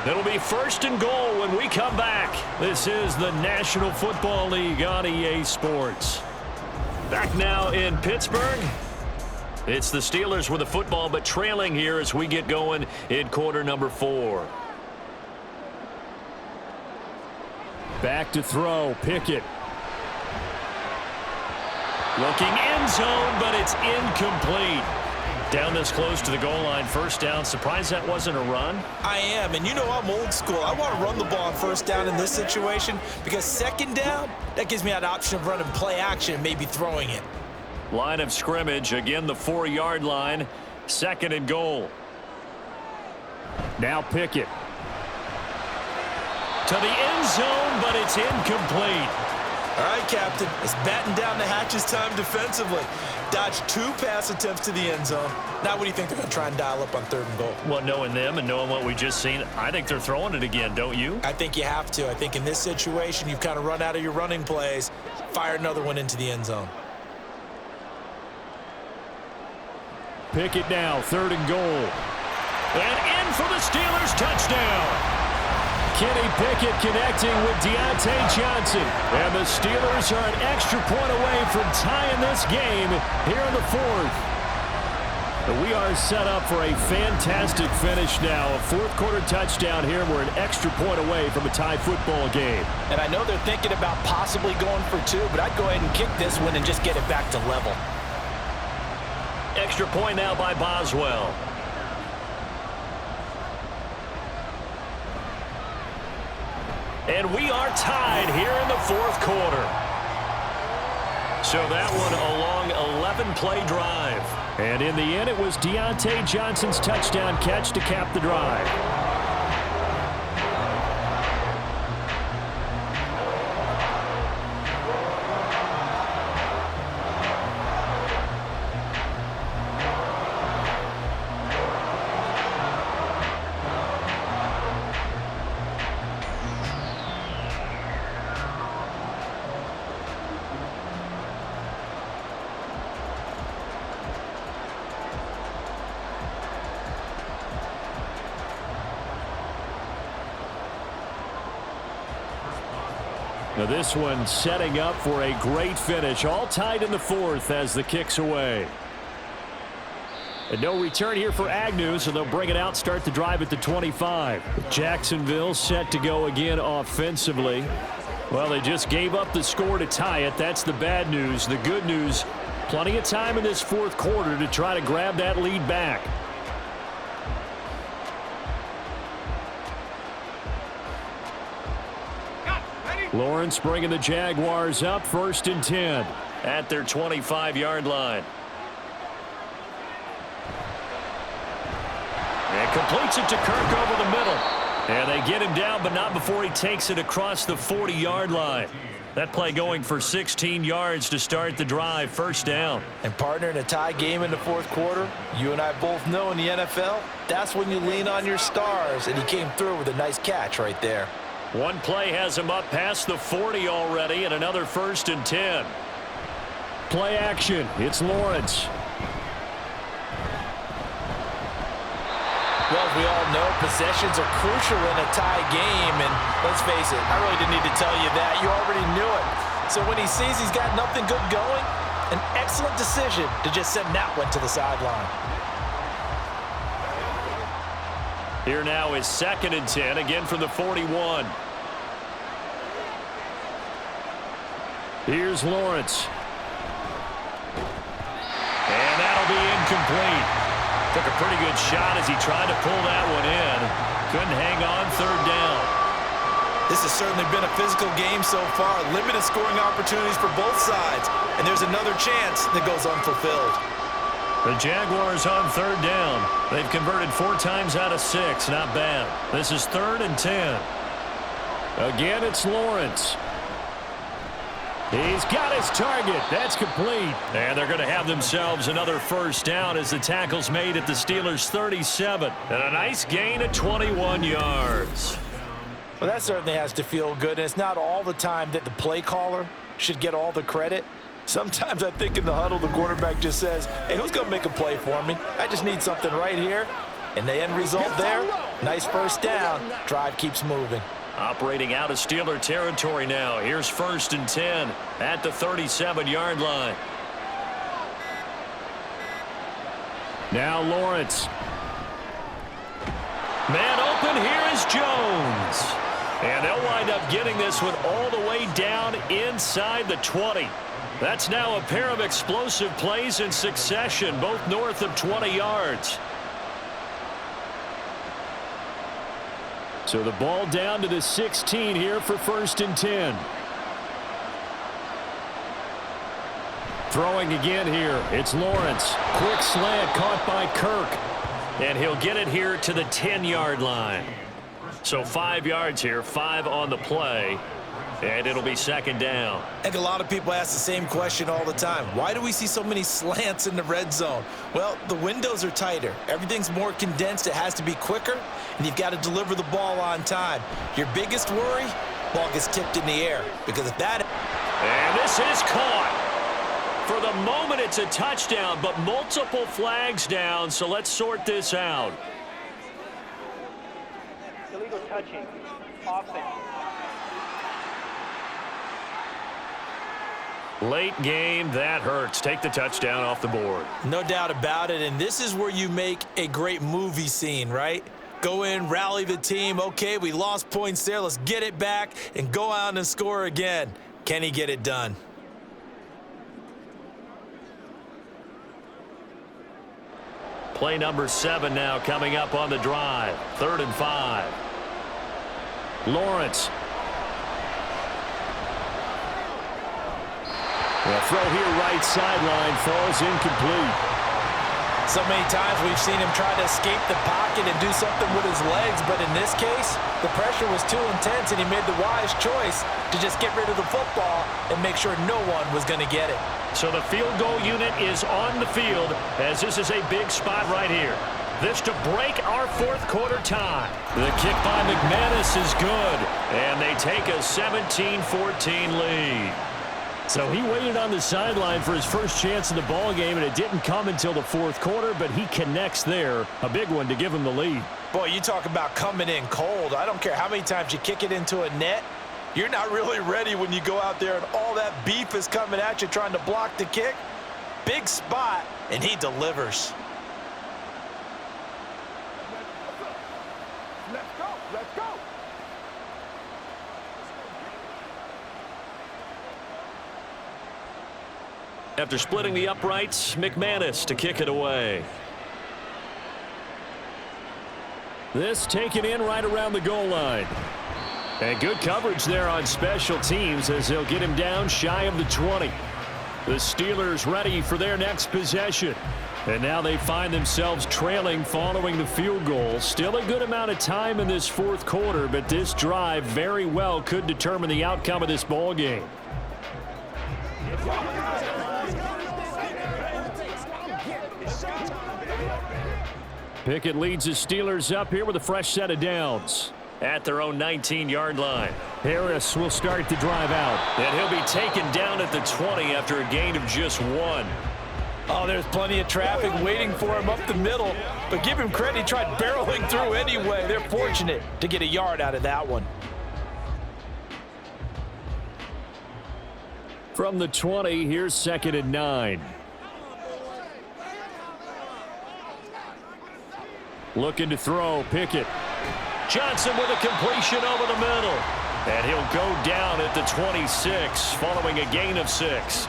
Speaker 1: It'll be 1st and goal when we come back. This is the National Football League on EA Sports. Back now in Pittsburgh. It's the Steelers with the football, but trailing here as we get going in quarter number 4.
Speaker 5: Back to throw, Pickett.
Speaker 1: Looking end zone, but it's incomplete. Down this close to the goal line, 1st down. Surprised that wasn't a run?
Speaker 2: I am, and you know I'm old school. I want to run the ball on 1st down in this situation because 2nd down, that gives me that option of running play action and maybe throwing it.
Speaker 1: Line of scrimmage, again the 4-yard line, 2nd and goal.
Speaker 5: Now Pickett.
Speaker 1: To the end zone, but it's incomplete.
Speaker 2: All right, Captain, it's batten down the hatches time defensively. Dodged 2 pass attempts to the end zone. Now what do you think they're going to try and dial up on 3rd and goal?
Speaker 1: Well, knowing them and knowing what we just seen, I think they're throwing it again, don't you?
Speaker 2: I think you have to. I think in this situation, you've kind of run out of your running plays. Fire another one into the end zone.
Speaker 5: Pickett now, 3rd and goal.
Speaker 1: And in for the Steelers, touchdown.
Speaker 5: Kenny Pickett connecting with Deontay Johnson. And the Steelers are an extra point away from tying this game here in the 4th. We are set up for a fantastic finish now. A 4th quarter touchdown here. We're an extra point away from a tie football game.
Speaker 2: And I know they're thinking about possibly going for 2, but I'd go ahead and kick this one and just get it back to level.
Speaker 1: Extra point now by Boswell. And we are tied here in the 4th quarter. So that one a long 11-play drive.
Speaker 5: And in the end, it was Deontay Johnson's touchdown catch to cap the drive. Now this one setting up for a great finish. All tied in the 4th as the kick's away. And no return here for Agnew, so they'll bring it out, start the drive at the 25. Jacksonville set to go again offensively. Well, they just gave up the score to tie it. That's the bad news. The good news, plenty of time in this 4th quarter to try to grab that lead back. Lawrence bringing the Jaguars up, 1st and 10.
Speaker 1: At their 25-yard line. And completes it to Kirk over the middle. And they get him down, but not before he takes it across the 40-yard line. That play going for 16 yards to start the drive, 1st down.
Speaker 2: And partner, in a tie game in the 4th quarter, you and I both know in the NFL, that's when you lean on your stars, and he came through with a nice catch right there.
Speaker 1: One play has him up past the 40 already, and another 1st and 10.
Speaker 5: Play action. It's Lawrence.
Speaker 2: Well, as we all know, possessions are crucial in a tie game, and let's face it, I really didn't need to tell you that. You already knew it. So when he sees he's got nothing good going, an excellent decision to just send that one to the sideline.
Speaker 1: Here now is 2nd and 10, again from the 41.
Speaker 5: Here's Lawrence.
Speaker 1: And that'll be incomplete. Took a pretty good shot as he tried to pull that one in. Couldn't hang on, 3rd down.
Speaker 2: This has certainly been a physical game so far. Limited scoring opportunities for both sides. And there's another chance that goes unfulfilled.
Speaker 1: The Jaguars on 3rd down. They've converted 4 times out of 6. Not bad. This is 3rd and 10.
Speaker 5: Again, it's Lawrence. He's got his target. That's complete.
Speaker 1: And they're going to have themselves another 1st down as the tackle's made at the Steelers' 37. And a nice gain of 21 yards.
Speaker 2: Well, that certainly has to feel good. And it's not all the time that the play caller should get all the credit. Sometimes I think in the huddle, the quarterback just says, hey, who's going to make a play for me? I just need something right here. And the end result there, Nice first down. Drive keeps moving.
Speaker 1: Operating out of Steeler territory now. Here's 1st and 10 at the 37-yard line.
Speaker 5: Now Lawrence.
Speaker 1: Man open, here is Jones. And they'll wind up getting this one all the way down inside the 20. That's now a pair of explosive plays in succession, both north of 20 yards.
Speaker 5: So the ball down to the 16 here for 1st and 10. Throwing again here. It's Lawrence. Quick slant caught by Kirk.
Speaker 1: And he'll get it here to the 10-yard line. So 5 yards here, 5 on the play. And it'll be 2nd down.
Speaker 2: I think a lot of people ask the same question all the time. Why do we see so many slants in the red zone? Well, the windows are tighter. Everything's more condensed. It has to be quicker, and you've got to deliver the ball on time. Your biggest worry, ball gets tipped in the air. Because if that...
Speaker 1: And this is caught. For the moment, it's a touchdown, but multiple flags down, so let's sort this out.
Speaker 6: Illegal touching. Offense.
Speaker 1: Late game, that hurts. Take the touchdown off the board.
Speaker 2: No doubt about it, and this is where you make a great movie scene, right? Go in, rally the team. Okay, we lost points there. Let's get it back and go out and score again. Can he get it done?
Speaker 1: Play number 7 now coming up on the drive. 3rd and 5.
Speaker 5: Lawrence. The throw here right sideline falls incomplete.
Speaker 2: So many times we've seen him try to escape the pocket and do something with his legs, but in this case, the pressure was too intense and he made the wise choice to just get rid of the football and make sure no one was going to get it.
Speaker 1: So the field goal unit is on the field as this is a big spot right here. This to break our 4th quarter tie. The kick by McManus is good, and they take a 17-14 lead.
Speaker 5: So he waited on the sideline for his first chance in the ball game, and it didn't come until the 4th quarter, but he connects there. A big one to give him the lead.
Speaker 2: Boy, you talk about coming in cold. I don't care how many times you kick it into a net. You're not really ready when you go out there and all that beef is coming at you trying to block the kick. Big spot, and he delivers.
Speaker 3: Let's go. Let's go.
Speaker 1: After splitting the uprights, McManus to kick it away.
Speaker 5: This taken in right around the goal line. And good coverage there on special teams as they'll get him down shy of the 20. The Steelers ready for their next possession. And now they find themselves trailing following the field goal. Still a good amount of time in this 4th quarter, but this drive very well could determine the outcome of this ball game. Pickett leads the Steelers up here with a fresh set of downs.
Speaker 1: At their own 19-yard line.
Speaker 5: Harris will start to drive out.
Speaker 1: And he'll be taken down at the 20 after a gain of just 1.
Speaker 2: Oh, there's plenty of traffic waiting for him up the middle. But give him credit, he tried barreling through anyway. They're fortunate to get a yard out of that one.
Speaker 5: From the 20, here's 2nd and 9. Looking to throw, Pickett.
Speaker 1: Johnson with a completion over the middle. And he'll go down at the 26 following a gain of 6.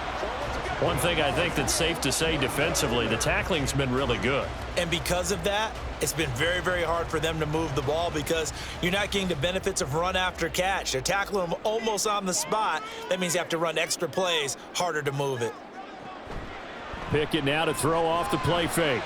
Speaker 1: One thing I think that's safe to say defensively, the tackling's been really good.
Speaker 2: And because of that, it's been very, very hard for them to move the ball because you're not getting the benefits of run after catch. They're tackling them almost on the spot. That means you have to run extra plays, harder to move it.
Speaker 5: Pickett now to throw off the play fake.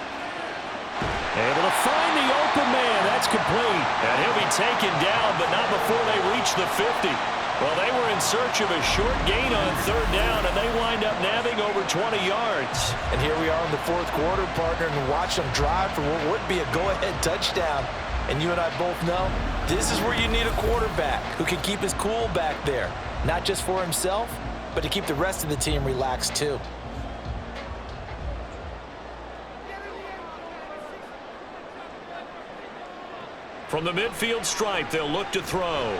Speaker 5: Able to find the open man. That's complete.
Speaker 1: And he'll be taken down, but not before they reach the 50. Well, they were in search of a short gain on 3rd down, and they wind up nabbing over 20 yards.
Speaker 2: And here we are in the 4th quarter, partner, and watch them drive for what would be a go-ahead touchdown. And you and I both know this is where you need a quarterback who can keep his cool back there, not just for himself, but to keep the rest of the team relaxed too.
Speaker 1: From the midfield stripe, they'll look to throw.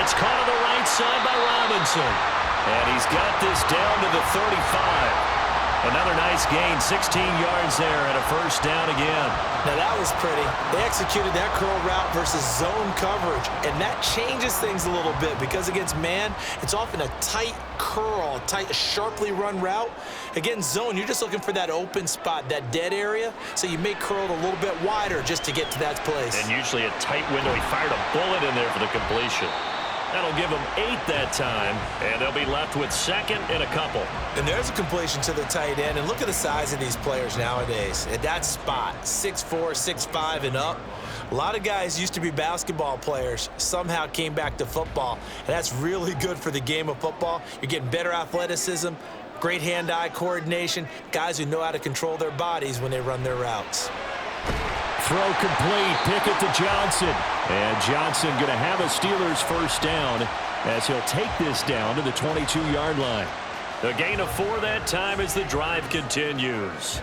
Speaker 1: It's caught on the right side by Robinson. And he's got this down to the 35. Another nice gain, 16 yards there and a first down again.
Speaker 2: Now that was pretty. They executed that curl route versus zone coverage, and that changes things a little bit because against man, it's often a tight curl, tight, sharply run route. Against zone, you're just looking for that open spot, that dead area, so you may curl it a little bit wider just to get to that place.
Speaker 1: And usually a tight window. He fired a bullet in there for the completion. That'll give them 8 that time, and they'll be left with second and a couple.
Speaker 2: And there's a completion to the tight end, and look at the size of these players nowadays. At that spot, 6'4", 6'5", and up. A lot of guys used to be basketball players, somehow came back to football, and that's really good for the game of football. You're getting better athleticism, great hand-eye coordination, guys who know how to control their bodies when they run their routes.
Speaker 5: Throw complete. Pickett to Johnson. And Johnson going to have a Steelers first down as he'll take this down to the 22-yard line.
Speaker 1: The gain of 4 that time as the drive continues.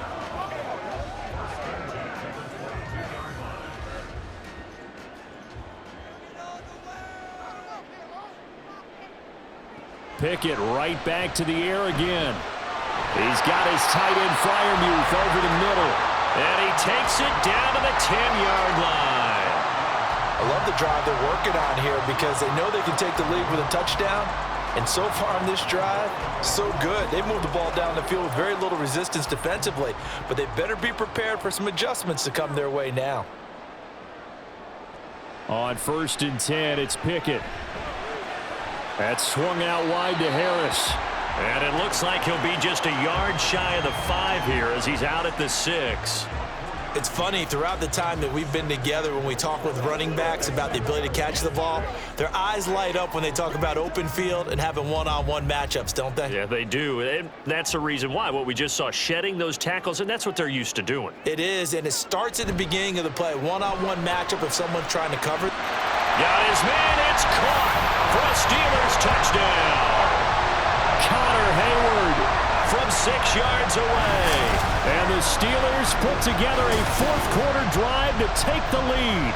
Speaker 5: Pickett right back to the air again. He's got his tight end Freiermuth over the middle.
Speaker 1: And he takes it down to the 10-yard line.
Speaker 2: I love the drive they're working on here because they know they can take the lead with a touchdown. And so far on this drive, so good. They moved the ball down the field with very little resistance defensively, but they better be prepared for some adjustments to come their way now.
Speaker 5: On 1st and 10, it's Pickett. That's swung out wide to Harris.
Speaker 1: And it looks like he'll be just a yard shy of the 5 here as he's out at the 6.
Speaker 2: It's funny, throughout the time that we've been together, when we talk with running backs about the ability to catch the ball, their eyes light up when they talk about open field and having one-on-one matchups, don't they?
Speaker 1: Yeah, they do. And that's the reason why. What we just saw, shedding those tackles, and that's what they're used to doing.
Speaker 2: It is, and it starts at the beginning of the play. One-on-one matchup if someone's trying to cover.
Speaker 1: Got his man. It's caught for a Steelers touchdown.
Speaker 5: Connor Hayward
Speaker 1: from 6 yards away.
Speaker 5: And the Steelers put together a fourth-quarter drive to take the lead.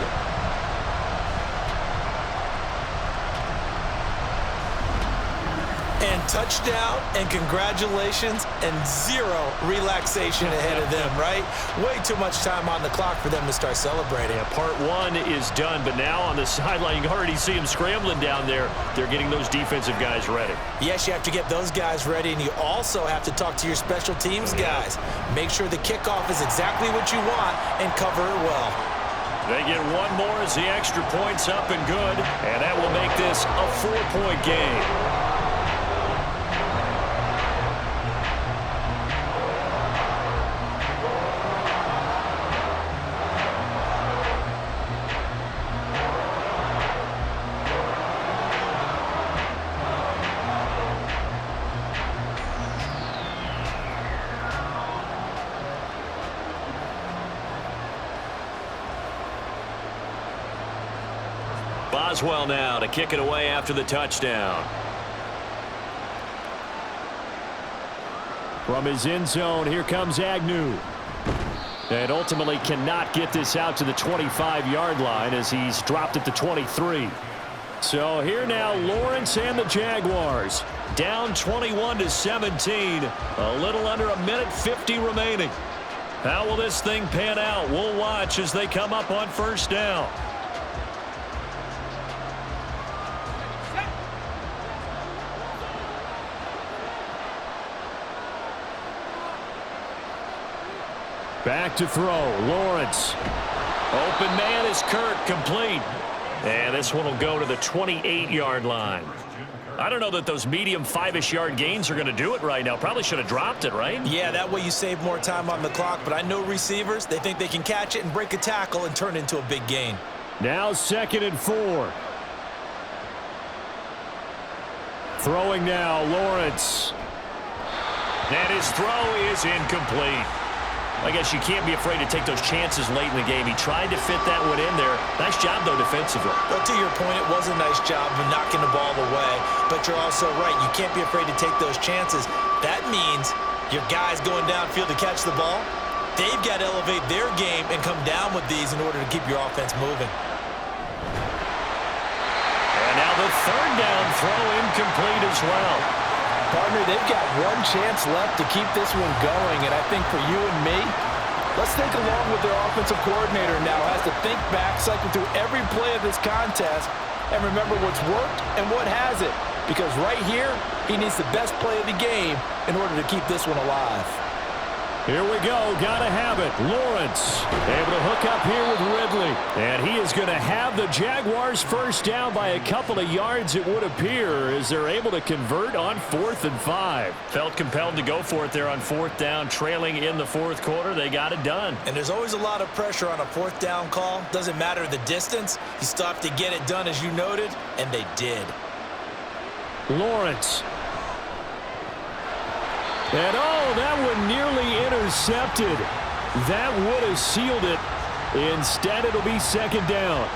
Speaker 2: And touchdown, and congratulations, and zero relaxation ahead of them, right? Way too much time on the clock for them to start celebrating.
Speaker 1: Yeah, part 1 is done, but now on the sideline, you already see them scrambling down there. They're getting those defensive guys ready.
Speaker 2: Yes, you have to get those guys ready, and you also have to talk to your special teams guys. Make sure the kickoff is exactly what you want and cover it well.
Speaker 1: They get one more as the extra point's up and good, and that will make this a 4-point game. Boswell now to kick it away after the touchdown.
Speaker 5: From his end zone, here comes Agnew. And ultimately cannot get this out to the 25-yard line as he's dropped at the 23. So here now, Lawrence and the Jaguars. Down 21-17. A little under 1:50 remaining. How will this thing pan out? We'll watch as they come up on first down. Back to throw, Lawrence.
Speaker 1: Open man is Kirk, complete. And this one will go to the 28-yard line. I don't know that those medium 5-ish yard gains are going to do it right now. Probably should have dropped it, right?
Speaker 2: Yeah, that way you save more time on the clock, but I know receivers, they think they can catch it and break a tackle and turn it into a big gain.
Speaker 5: Now 2nd and 4. Throwing now, Lawrence.
Speaker 1: And his throw is incomplete. I guess you can't be afraid to take those chances late in the game. He tried to fit that one in there. Nice job, though, defensively.
Speaker 2: But to your point, it was a nice job of knocking the ball away. But you're also right. You can't be afraid to take those chances. That means your guy's going downfield to catch the ball. They've got to elevate their game and come down with these in order to keep your offense moving.
Speaker 1: And now the third down throw incomplete as well.
Speaker 2: Partner, they've got one chance left to keep this one going, and I think for you and me, let's think along with their offensive coordinator now has to think back, cycle through every play of this contest, and remember what's worked and what hasn't. Because right here, he needs the best play of the game in order to keep this one alive.
Speaker 5: Here we go. Got to have it. Lawrence able to hook up here with Ridley. And he is going to have the Jaguars first down by a couple of yards, it would appear, as they're able to convert on 4th and 5.
Speaker 1: Felt compelled to go for it there on 4th down, trailing in the 4th quarter. They got it done.
Speaker 2: And there's always a lot of pressure on a 4th down call. Doesn't matter the distance. You stop to get it done, as you noted, and they did.
Speaker 5: Lawrence. And oh, that one nearly intercepted. That would have sealed it. Instead, it'll be 2nd down.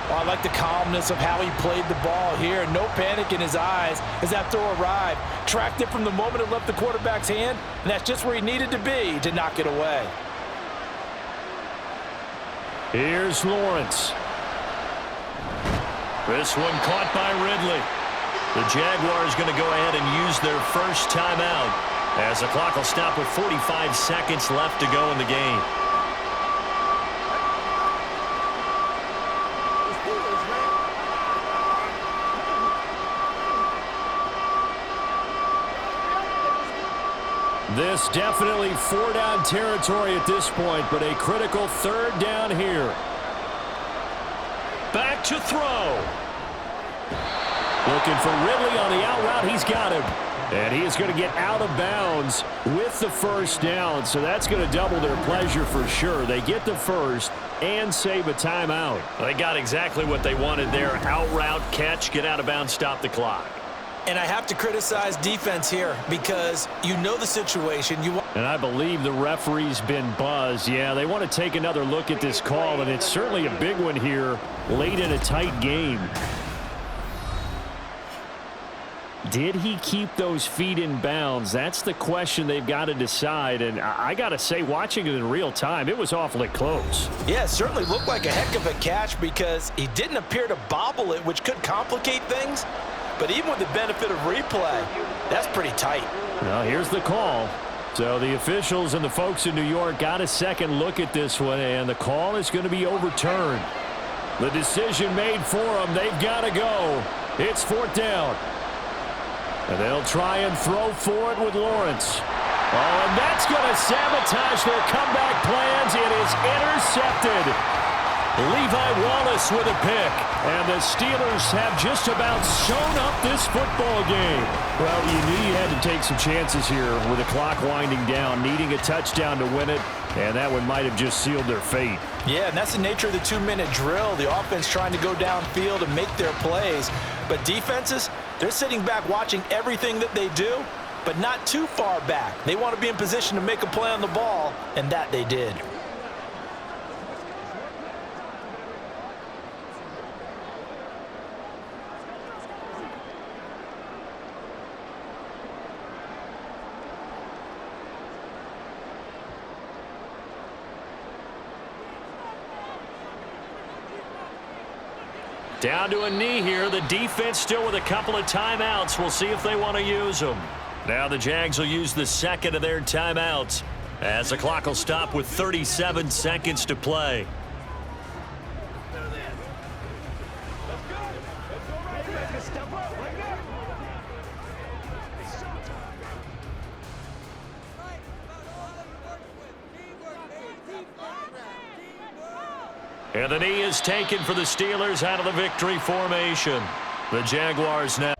Speaker 2: Well, I like the calmness of how he played the ball here. No panic in his eyes as that throw arrived. Tracked it from the moment it left the quarterback's hand, and that's just where he needed to be to knock it away.
Speaker 5: Here's Lawrence.
Speaker 1: This one caught by Ridley. The Jaguars going to go ahead and use their first timeout as the clock will stop with 45 seconds left to go in the game.
Speaker 5: This definitely 4-down territory at this point, but a critical 3rd down here.
Speaker 1: Back to throw.
Speaker 5: Looking for Ridley on the out route. He's got him. And he is going to get out of bounds with the first down. So that's going to double their pleasure for sure. They get the first and save a timeout.
Speaker 1: They got exactly what they wanted there. Out route, catch, get out of bounds, stop the clock.
Speaker 2: And I have to criticize defense here because you know the situation.
Speaker 5: And I believe the referee's been buzzed. Yeah, they want to take another look at this call, and it's certainly a big one here late in a tight game. Did he keep those feet in bounds? That's the question they've got to decide. And I got to say, watching it in real time, it was awfully close.
Speaker 2: Yeah, it certainly looked like a heck of a catch because he didn't appear to bobble it, which could complicate things. But even with the benefit of replay, that's pretty tight.
Speaker 5: Well, here's the call. So the officials and the folks in New York got a second look at this one, and the call is going to be overturned. The decision made for them. They've got to go. It's 4th down. And they'll try and throw for it with Lawrence. Oh, and that's going to sabotage their comeback plans. It is intercepted. Levi Wallace with a pick. And the Steelers have just about sewn up this football game. Well, you knew you had to take some chances here with the clock winding down, needing a touchdown to win it. And that one might have just sealed their fate.
Speaker 2: Yeah, and that's the nature of the 2-minute drill. The offense trying to go downfield and make their plays. But defenses, they're sitting back watching everything that they do, but not too far back. They want to be in position to make a play on the ball, and that they did.
Speaker 1: Down to a knee here. The defense still with a couple of timeouts. We'll see if they want to use them. Now the Jags will use the second of their timeouts as the clock will stop with 37 seconds to play. And the knee is taken for the Steelers out of the victory formation. The Jaguars now.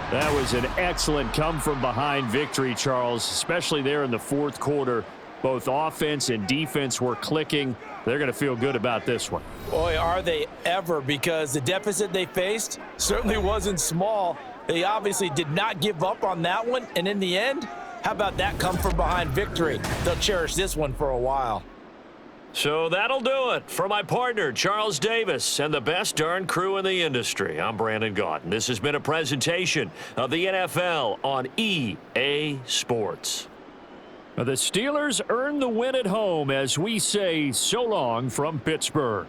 Speaker 5: That was an excellent come-from-behind victory, Charles, especially there in the 4th quarter. Both offense and defense were clicking. They're going to feel good about this one.
Speaker 2: Boy, are they ever, because the deficit they faced certainly wasn't small. They obviously did not give up on that one, and in the end, how about that come-from-behind victory? They'll cherish this one for a while.
Speaker 1: So that'll do it. For my partner, Charles Davis, and the best darn crew in the industry, I'm Brandon Gaudin. This has been a presentation of the NFL on EA Sports.
Speaker 5: The Steelers earn the win at home as we say so long from Pittsburgh.